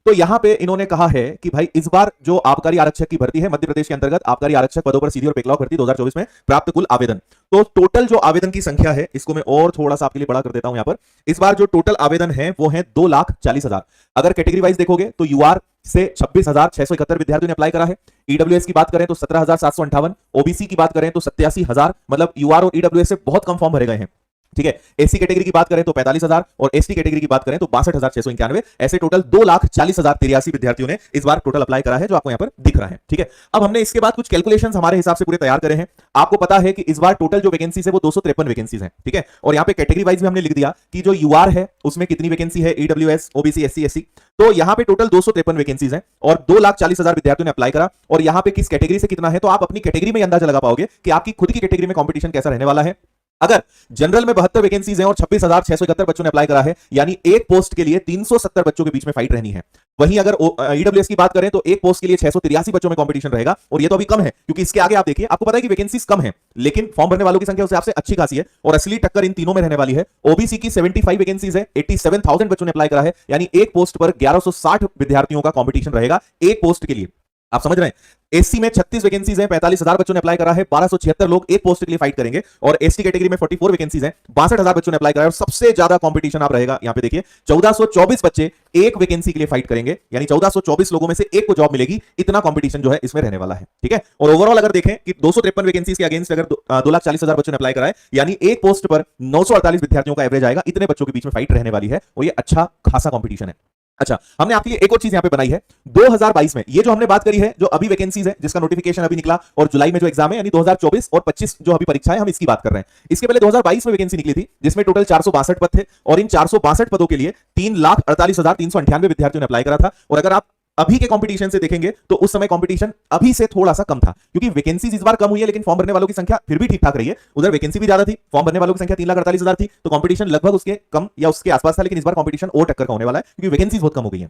तो यहां पे इन्होंने कहा है कि भाई इस बार जो आबकारी आरक्षक की भर्ती है मध्य प्रदेश के अंतर्गत आबकारी आरक्षक पदों पर सीधी और बैकलॉग भर्ती 2024 में प्राप्त कुल आवेदन, तो टोटल जो आवेदन की संख्या है इसको मैं और थोड़ा सा आपके लिए बड़ा कर देता हूं। यहां पर इस बार जो टोटल आवेदन है वो है 2,40,000। अगर कैटेगरी वाइज देखोगे तो यूआर से 26,671 विद्यार्थियों ने अप्लाई करा है। ईडब्ल्यूएस की बात करें तो 17,758, ओबीसी की बात करें तो 87,000, मतलब यूआर और ईडब्ल्यूएस से बहुत कम फॉर्म भरे गए हैं। ठीक है, एससी कैटेगरी की बात करें तो 45,000 और एसटी कैटेगरी की बात करें तो 62,691, ऐसे टोटल 2,40,083 विद्यार्थियों ने इस बार टोटल अप्लाई करा है, जो आपको यहां पर दिख रहा है। ठीक है, अब हमने इसके बाद कुछ कैलकुलेशंस हमारे हिसाब से पूरे तैयार करे हैं। आपको पता है कि इस बार टोटल जो वैकेंसीज है वो 253 वैकेंसीज हैं। ठीक है, और यहां पे कैटेगरी वाइज भी हमने लिख दिया कि जो यूआर है उसमें कितनी वैकेंसी है, ईडब्ल्यूएस, ओबीसी, एससी, एससी, तो यहां पे टोटल 253 वैकेंसीज हैं और 2,40,000 विद्यार्थियों ने अप्लाई करा। और यहां पे किस कैटेगरी से कितना है तो आप अपनी कैटेगरी में अंदाजा लगा पाओगे कि आपकी खुद की कैटेगरी में कंपटीशन कैसा रहने वाला है। अगर जनरल में 72 वैकेंसीज हैं और 26,671 बच्चों ने अप्लाई करा है, यानी एक पोस्ट के लिए 370 बच्चों के बीच में फाइट रहनी है। वहीं अगर ईडब्ल्यूएस की बात करें तो एक पोस्ट के लिए 683 बच्चों में कंपटीशन रहेगा, और ये तो अभी कम है क्योंकि इसके आगे आप देखिए, आपको पता है कि वैकेंसीज कम है लेकिन फॉर्म भरने वालों की संख्या उससे आपसे अच्छी खासी है, और असली टक्कर इन तीनों में रहने वाली है। ओबीसी की 75 वैकेंसीज है, 87,000 बच्चों ने अप्लाई करा है, यानी एक पोस्ट पर 1160 विद्यार्थियों का कंपटीशन रहेगा एक पोस्ट के लिए। आप समझ रहे हैं? एससी में 36 वैकेंसीज हैं, 45,000 बच्चों ने अप्लाई करा है, 1276 लोग एक पोस्ट के लिए फाइट करेंगे। और एसटी कैटेगरी में 44 वैकेंसीज हैं, 62,000 बच्चों ने अप्लाई करा है, और सबसे ज्यादा कंपटीशन आप रहेगा यहां पे देखिए, 1424 बच्चे एक वैकेंसी के लिए फाइट करेंगे, यानी 1424 लोगों में से एक को जॉब मिलेगी, इतना कंपटीशन जो है इसमें रहने वाला है। ठीक है, और ओवरऑल अगर देखें कि 253 वैकेंसीज के अगेंस्ट अगर 2,40,000 बच्चों ने अप्लाई करा है, यानी एक पोस्ट पर 948 विद्यार्थियों का एवरेज आएगा, इतने बच्चों के बीच में फाइट रहने वाली है, और ये अच्छा खासा कंपटीशन है। अच्छा, हमने आपके लिए एक और चीज यहां पे बनाई है। 2022 में ये जो हमने बात करी है, जो अभी वैकेंसीज है जिसका नोटिफिकेशन अभी निकला, और जुलाई में जो एग्जाम है यानी 2024 और 25 जो अभी परीक्षा है, हम इसकी बात कर रहे हैं। इसके पहले 2022 में वैकेंसी निकली थी जिसमें टोटल 462 पद थे, और इन 462 पदों के लिए 3,48,398 विद्यार्थियों ने अप्लाई करा था। और अगर आप अभी के कंपटीशन से देखेंगे तो उस समय कंपटीशन अभी से थोड़ा सा कम था, क्योंकि वैकेंसीज इस बार कम हुई है लेकिन फॉर्म भरने वालों की संख्या फिर भी ठीक ठाक रही है। उधर वैकेंसी भी ज्यादा थी, फॉर्म भरने वालों की संख्या 3,48,000 थी, तो कंपटीशन लगभग उसके कम या उसके आसपास था, लेकिन इस बार कंपटीशन और टक्कर का होने वाला है क्योंकि वैकेंसीज बहुत कम हो गई है।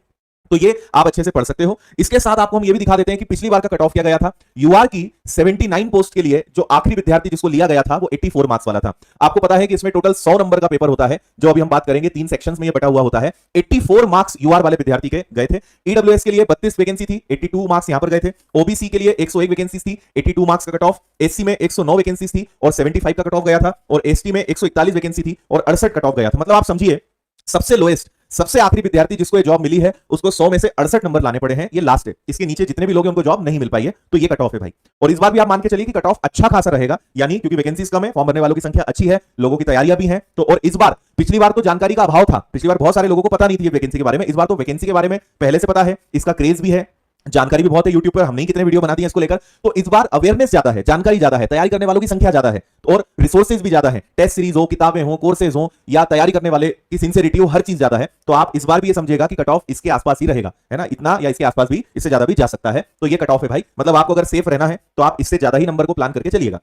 तो ये आप अच्छे से पढ़ सकते हो। इसके साथ आपको हम ये भी दिखा देते हैं कि पिछली बार का कट ऑफ क्या गया था। यूआर की 79 पोस्ट के लिए जो आखिरी विद्यार्थी जिसको लिया गया था वो 84 मार्क्स वाला था। आपको पता है कि इसमें टोटल 100 नंबर का पेपर होता है, जो अभी हम बात करेंगे, 3 सेक्शंस में ये बटा हुआ होता है। 84 मार्क्स यूआर वाले विद्यार्थी के गए थे। ईडब्ल्यूएस के लिए 32 वैकेंसी थी, 82 मार्क्स यहां पर गए थे। ओबीसी के लिए 101 वैकेंसी थी, 82 मार्क्स का कट ऑफ। एससी में 109 वैकेंसी थी और 75 का कट ऑफ गया था, और एसटी में 141 वैकेंसी थी और 68 कट ऑफ गया था। मतलब आप समझिए, सबसे लोएस्ट, सबसे आखिरी विद्यार्थी जिसको ये जॉब मिली है उसको 100 में से 68 नंबर लाने पड़े हैं। ये लास्ट है, इसके नीचे जितने भी लोग हैं उनको जॉब नहीं मिल पाई है, तो ये कट ऑफ है भाई। और इस बार भी आप मान के चलिए कि कट ऑफ अच्छा खासा रहेगा, यानी क्योंकि वैकेंसीज कम है, फॉर्म भरने वालों की संख्या अच्छी है, लोगों की तैयारियां भी हैं। तो और इस बार, पिछली बार तो जानकारी का अभाव था, पिछली बार बहुत सारे लोगों को पता नहीं थी वैकेंसी के बारे में। इस बार तो वैकेंसी के बारे में पहले से पता है, इसका क्रेज भी है, जानकारी भी बहुत है। यूट्यूब पर हमने कितने वीडियो बना दिए इसको लेकर। तो इस बार अवेयरनेस ज्यादा है, जानकारी ज्यादा है, तैयारी करने वालों की संख्या ज्यादा है, और रिसोर्सेज भी ज्यादा है। टेस्ट सीरीज हो, किताबें हो, कोर्सेज हो, या तैयारी करने वाले की सिंसियरिटी हो, हर चीज ज्यादा है। तो आप इस बार भी ये समझिएगा कि कट ऑफ इसके आसपास ही रहेगा, है ना, इतना या इसके आसपास भी, इससे ज्यादा भी जा सकता है। तो ये कट ऑफ है भाई, मतलब आपको अगर सेफ रहना है तो आप इससे ज्यादा ही नंबर को प्लान करके चलिएगा।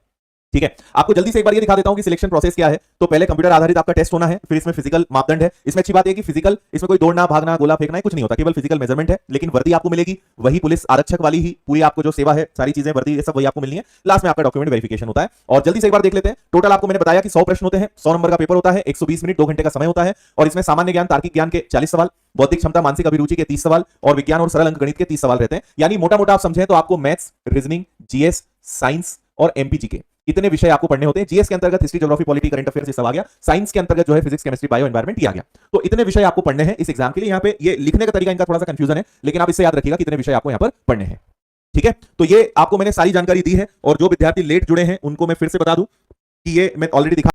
ठीक है, आपको जल्दी से एक बार ये दिखा देता हूं कि सिलेक्शन प्रोसेस क्या है। तो पहले कंप्यूटर आधारित आपका टेस्ट होना है, फिर इसमें फिजिकल मापदंड है। इसमें अच्छी बात है कि फिजिकल, इसमें कोई दौड़ना, भागना, गोला फेंकना कुछ नहीं होता, केवल फिजिकल मेजरमेंट है। लेकिन वर्दी आपको मिलेगी वही पुलिस आरक्षक वाली ही, पूरी आपको जो सेवा है, सारी चीजें, वर्दी, ये सब वही आपको मिलनी है। लास्ट में आपका डॉक्यूमेंट वेरिफिकेशन होता है। और जल्दी से एक बार देख लेते हैं। टोटल आपको मैंने बताया कि 100 प्रश्न होते हैं, 100 नंबर का पेपर होता है, 120 मिनट 2 घंटे का समय होता है। और इसमें सामान्य ज्ञान, तार्किक ज्ञान के 40 सवाल, बौद्धिक क्षमता, मानसिक अभिरुचि के 30 सवाल, और विज्ञान और सरल अंकगणित के 30 सवाल रहते हैं। यानी मोटा मोटा आप समझें तो आपको मैथ्स, रीजनिंग, जीएस, साइंस और एमपीजी के इतने विषय आपको पढ़ने होते हैं। जीएस के अंतर्गत history, geography, polity, current affairs ये सब आ गया। साइंस के अंतर्गत जो है फिजिक्स, केमिस्ट्री, बायो, एनवायरमेंट ये आ गया। तो इतने विषय आपको पढ़ने हैं इस एग्जाम के लिए। यहाँ पे ये लिखने का तरीका इनका थोड़ा सा कंफ्यूजन है, लेकिन आप इससे याद रखिएगा कितने विषय आपको यहाँ पर पढ़ने हैं। ठीक है, तो ये आपको मैंने सारी जानकारी दी है। और जो विद्यार्थी लेट जुड़े हैं उनको मैं फिर से बता दूं कि ये मैं ऑलरेडी दिखा